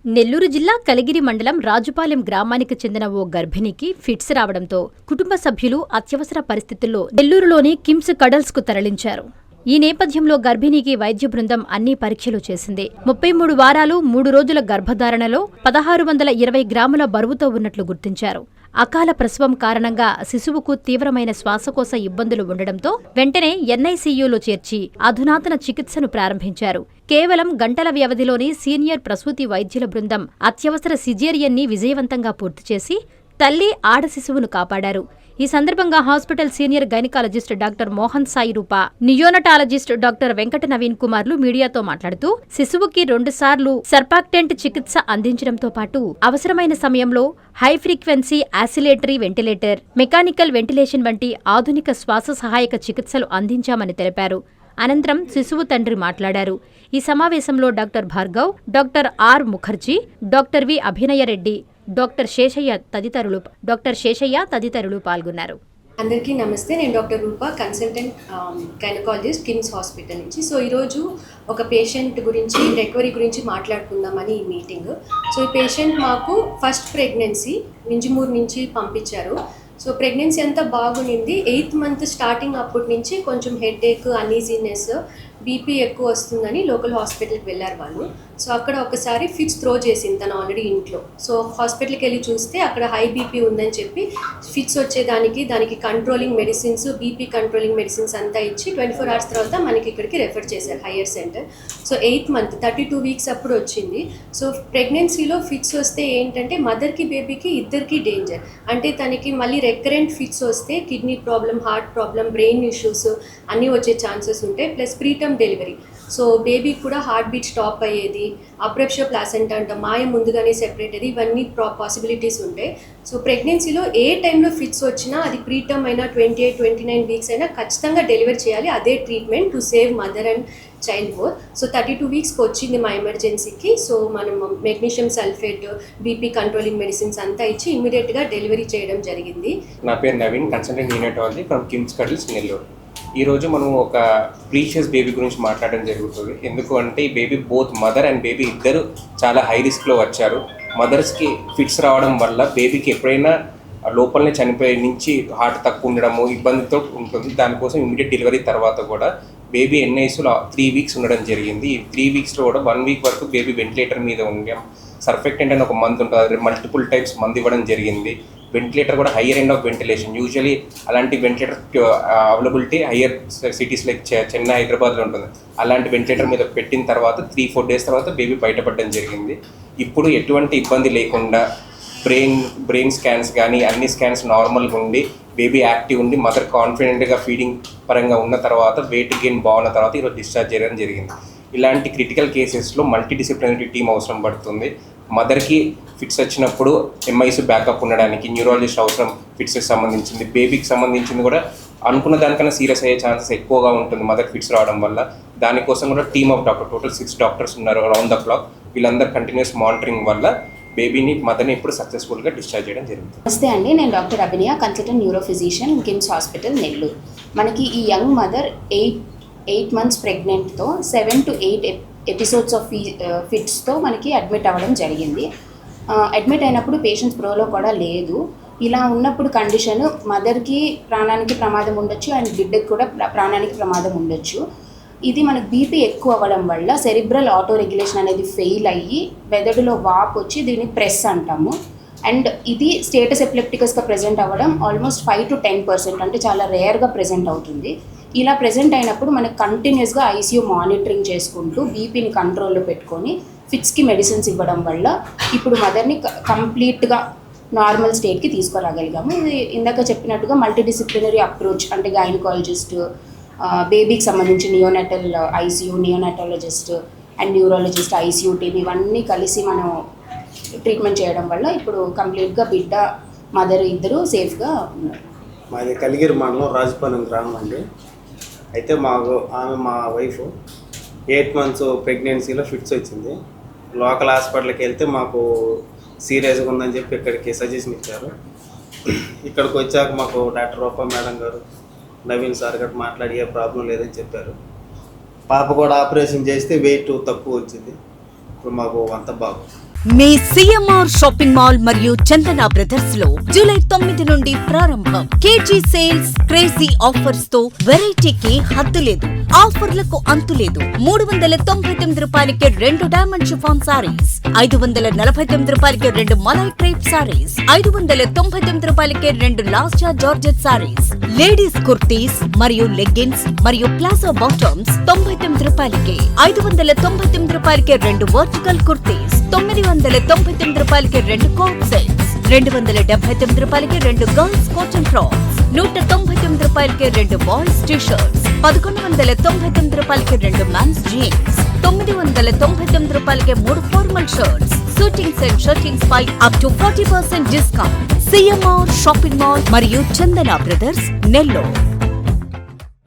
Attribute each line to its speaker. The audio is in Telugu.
Speaker 1: నెల్లూరు జిల్లా కలిగిరి మండలం రాజుపాలెం గ్రామానికి చెందిన ఓ గర్భిణికి ఫిట్స్ రావడంతో కుటుంబ సభ్యులు అత్యవసర పరిస్థితుల్లో నెల్లూరులోని కిమ్స్ కడల్స్ కు తరలించారు. ఈ నేపథ్యంలో గర్భిణికి వైద్య బృందం అన్ని పరీక్షలు చేసింది. 33 వారాలు 3 రోజుల గర్భధారణలో 1620 గ్రాముల బరువుతో ఉన్నట్లు గుర్తించారు. అకాల ప్రసవం కారణంగా శిశువుకు తీవ్రమైన శ్వాసకోశ ఇబ్బందులు ఉండడంతో వెంటనే ఎన్ఐసీయూలో చేర్చి అధునాతన చికిత్సను ప్రారంభించారు. కేవలం గంటల వ్యవధిలోనే సీనియర్ ప్రసూతి వైద్యుల బృందం అత్యవసర సిజేరియన్ని విజయవంతంగా పూర్తి చేసి తల్లి ఆడ శిశువును కాపాడారు. ఈ సందర్భంగా hospital senior gynaecologist doctor Mohan Sai Roopa, neonatologist doctor Venkata Naveen కుమార్లు మీడియాతో మాట్లాడుతూ శిశువుకి 2 సార్లు సర్పాక్టెంట్ చికిత్స అందించడంతో పాటు అవసరమైన సమయంలో high frequency oscillatory ventilator, mechanical ventilation వంటి ఆధునిక శ్వాస సహాయక చికిత్సలు అందించామని తెలిపారు. అనంతరం శిశువు తండ్రి మాట్లాడారు. ఈ సమావేశంలో doctor Bhargav, doctor R Mukherjee, doctor V Abhinaya Reddy, doctor Seshaiah తదితరులు పాల్గొన్నారు.
Speaker 2: అందరికీ నమస్తే. నేను doctor Roopa, consultant gynaecologist KIMS hospital నుంచి. సో ఈరోజు ఒక పేషెంట్ గురించి రికవరీ గురించి మాట్లాడుకుందామని ఈ మీటింగ్. సో ఈ పేషెంట్ మాకు ఫస్ట్ ప్రెగ్నెన్సీ వింజమూరు నుంచి పంపించారు. సో ప్రెగ్నెన్సీ అంతా బాగుండింది. 8th మంత్ స్టార్టింగ్ అప్పటి నుంచి కొంచెం హెడేక్, అనీజీనెస్, బీపీ ఎక్కువ వస్తుందని లోకల్ హాస్పిటల్కి వెళ్ళారు వాళ్ళు. సో అక్కడ ఒకసారి ఫిట్స్ త్రో చేసింది తను ఆల్రెడీ ఇంట్లో. సో హాస్పిటల్కి వెళ్ళి చూస్తే అక్కడ హై బీపీ ఉందని చెప్పి ఫిట్స్ దానికి controlling medicines, BP controlling medicines అంతా ఇచ్చి 24 hours తర్వాత మనకి ఇక్కడికి రెఫర్ చేశారు higher centre. So 8th month 32 weeks అప్పుడు వచ్చింది. సో ప్రెగ్నెన్సీలో ఫిట్స్ వస్తే ఏంటంటే మదర్కి బేబీకి ఇద్దరికి డేంజర్. అంటే తనకి మళ్ళీ రెకరెంట్ ఫిట్స్ వస్తే kidney problem, heart problem, brain issues అన్నీ వచ్చే ఛాన్సెస్ ఉంటాయి. Plus preterm delivery. సో బేబీకి కూడా హార్ట్ బీట్ స్టాప్ అయ్యేది, అప్రప్షర్ ప్లాసెంటా అంట, మాయ ముందుగానే సెపరేట్ అయ్యేది, ఇవన్నీ పాసిబిలిటీస్ ఉంటాయి. సో ప్రెగ్నెన్సీలో ఏ టైంలో ఫిట్స్ వచ్చినా అది ప్రీటర్మ్ అయినా 28-29 weeks అయినా ఖచ్చితంగా డెలివరీ చేయాలి. అదే treatment to save mother and child both. So 32 weeksకి వచ్చింది మా ఎమర్జెన్సీకి. సో మనం magnesium sulphate, BP controlling medicines అంతా ఇచ్చి ఇమ్మీడియట్గా డెలివరీ చేయడం జరిగింది.
Speaker 3: నా పేరు Naveen, consultant న్యూనటాలజీ from KIMS cuddles, Nellore. ఈరోజు మనం ఒక ప్రీషియస్ బేబీ గురించి మాట్లాడడం జరుగుతుంది. ఎందుకు అంటే ఈ baby both mother and baby ఇద్దరు చాలా హై రిస్క్లో వచ్చారు. మదర్స్కి ఫిట్స్ రావడం వల్ల బేబీకి ఎప్పుడైనా లోపలనే చనిపోయే నుంచి హార్ట్ తక్కువ ఉండడము ఇబ్బందితో ఉంటుంది. దానికోసం ఇమీడియట్ డెలివరీ తర్వాత కూడా బేబీ ఎన్ఐసీలో 3 weeks ఉండడం జరిగింది. ఈ 3 weeksలో కూడా 1 week వరకు బేబీ వెంటిలేటర్ మీద ఉండాం. సర్ఫెక్టెంట్ అని ఒక మందు ఉంటుంది, మల్టిపుల్ టైప్స్ మందు ఇవ్వడం జరిగింది. వెంటిలేటర్ కూడా higher end of ventilation. Usually అలాంటి ventilator availability higher cities like Chennai, హైదరాబాద్లో ఉంటుంది. అలాంటి వెంటిలేటర్ మీద పెట్టిన తర్వాత 3-4 days తర్వాత బేబీ బయటపడడం జరిగింది. ఇప్పుడు ఎటువంటి ఇబ్బంది లేకుండా బ్రెయిన్ స్కాన్స్ కానీ అన్ని స్కాన్స్ నార్మల్గా ఉండి బేబీ యాక్టివ్ ఉండి మదర్ కాన్ఫిడెంట్గా ఫీడింగ్ పరంగా ఉన్న తర్వాత వెయిట్ గెయిన్ బాగున్న తర్వాత ఈరోజు డిశ్చార్జ్ చేయడం జరిగింది. ఇలాంటి క్రిటికల్ కేసెస్లో మల్టీ డిసిప్లినరీ టీమ్ అవసరం పడుతుంది. మదర్కి ఫిట్స్ వచ్చినప్పుడు ఎంఐసి బ్యాకప్ ఉండడానికి న్యూరాలజిస్ట్ అవసరం, ఫిట్స్కి సంబంధించింది. బేబీకి సంబంధించింది కూడా అనుకున్న దానికన్నా సీరియస్ అయ్యే ఛాన్సెస్ ఎక్కువగా ఉంటుంది మదర్ ఫిట్స్ రావడం వల్ల. దానికోసం కూడా team of doctor, total 6 doctors ఉన్నారు రౌండ్ ద క్లాక్. వీళ్ళందరూ కంటిన్యూస్ మానిటరింగ్ వల్ల బేబీని మదర్ని ఇప్పుడు సక్సెస్ఫుల్గా డిశ్చార్జ్ చేయడం జరిగింది.
Speaker 4: నమస్తే అండి, నేను doctor Abhinaya, consultant neuro physician, KIMS hospital, Nellore. మనకి ఈ యంగ్ మదర్ 8 months ప్రెగ్నెంట్తో 7 to 8 episodes ఆఫ్ ఫిట్స్తో మనకి అడ్మిట్ అవ్వడం జరిగింది. అడ్మిట్ అయినప్పుడు పేషెంట్స్ ప్రోలో కూడా లేదు. ఇలా ఉన్నప్పుడు కండిషన్ మదర్కి ప్రాణానికి ప్రమాదం ఉండొచ్చు అండ్ బిడ్డకి కూడా ప్రాణానికి ప్రమాదం ఉండొచ్చు. ఇది మనకు బీపీ ఎక్కువ అవ్వడం వల్ల సెరిబ్రల్ ఆటో రెగ్యులేషన్ అనేది ఫెయిల్ అయ్యి మెదడులో వాపు వచ్చి దీన్ని ప్రెస్ అంటాము. అండ్ ఇది స్టేటస్ ఎపిలెప్టికస్గా ప్రెజెంట్ అవ్వడం ఆల్మోస్ట్ 5 to 10%, అంటే చాలా రేర్గా ప్రెజెంట్ అవుతుంది. ఇలా ప్రెజెంట్ అయినప్పుడు మనకు కంటిన్యూస్గా ఐసీయూ మానిటరింగ్ చేసుకుంటూ బీపీని కంట్రోల్లో పెట్టుకొని ఫిట్స్కి మెడిసిన్స్ ఇవ్వడం వల్ల ఇప్పుడు మదర్ని కంప్లీట్గా నార్మల్ స్టేట్కి తీసుకురాగలిగాము. ఇది ఇందాక చెప్పినట్టుగా మల్టీడిసిప్లినరీ అప్రోచ్, అంటే గైనకాలజిస్ట్, బేబీకి సంబంధించి neonatal ICU, neonatologist and neurologist, ICU team ఇవన్నీ కలిసి మనం ట్రీట్మెంట్ చేయడం వల్ల ఇప్పుడు కంప్లీట్గా బిడ్డ, మదర్ ఇద్దరు సేఫ్గా ఉన్నారు.
Speaker 5: మాది కలిగిరి మండలం, రాజుపాలెం గ్రామం అండి. అయితే మా వైఫ్ 8 months ప్రెగ్నెన్సీలో ఫిట్స్ వచ్చింది. లోకల్ హాస్పిటల్కి వెళ్తే మాకు సీరియస్గా ఉందని చెప్పి ఇక్కడికి సజెషన్ ఇచ్చారు. ఇక్కడికి వచ్చాక మాకు డాక్టర్ రూప మేడం గారు, నవీన్ సార్ గారు మాట్లాడి ఏ ప్రాబ్లం లేదని చెప్పారు. పాప కూడా ఆపరేషన్ చేస్తే వెయిట్ తక్కువ వచ్చింది. ఇప్పుడు మాకు అంత బాగుంది.
Speaker 6: మీ సిఎంఆర్ షాపింగ్ మాల్ మరియు చందన బ్రదర్స్ లో జూలై 9 నుండి ప్రారంభం. కేజీ సేల్స్, క్రేజీ ఆఫర్స్ తో వెరైటీకి హద్దు లేదు, ఆఫర్లకు అంతు లేదు. 399 రూపాయలకి 2 డైమండ్ షిఫాన్ సారీస్, 549 రూపాయలకి 2 మలై క్రేప్ సారీస్, 599 రూపాయలకి 2 లాస్టా జార్జెట్ సారీస్, లేడీస్ కుర్తీస్ మరియు లెగ్గిన్స్ మరియు ప్లాజో బాటమ్స్ 99 రూపాయలకి, 599 రూపాయలకి 2 వర్టికల్ కుర్తీస్, 999 రూపాయలకి 2 కోట్ సెట్స్, 279 రూపాయలకి 2 గర్ల్స్ కాటన్ ఫ్రాక్స్, 199 రూపాయలకి 2 బాయ్స్ టీ షర్ట్స్, 1199 రూపాయలకి 2 మెన్స్ జీన్స్, 999 రూపాయలకి 3 formal shirts, suitings and shirtings పై up to 40% discount. CMR shopping mall మరియు చందన బ్రదర్స్, నెల్లూరు.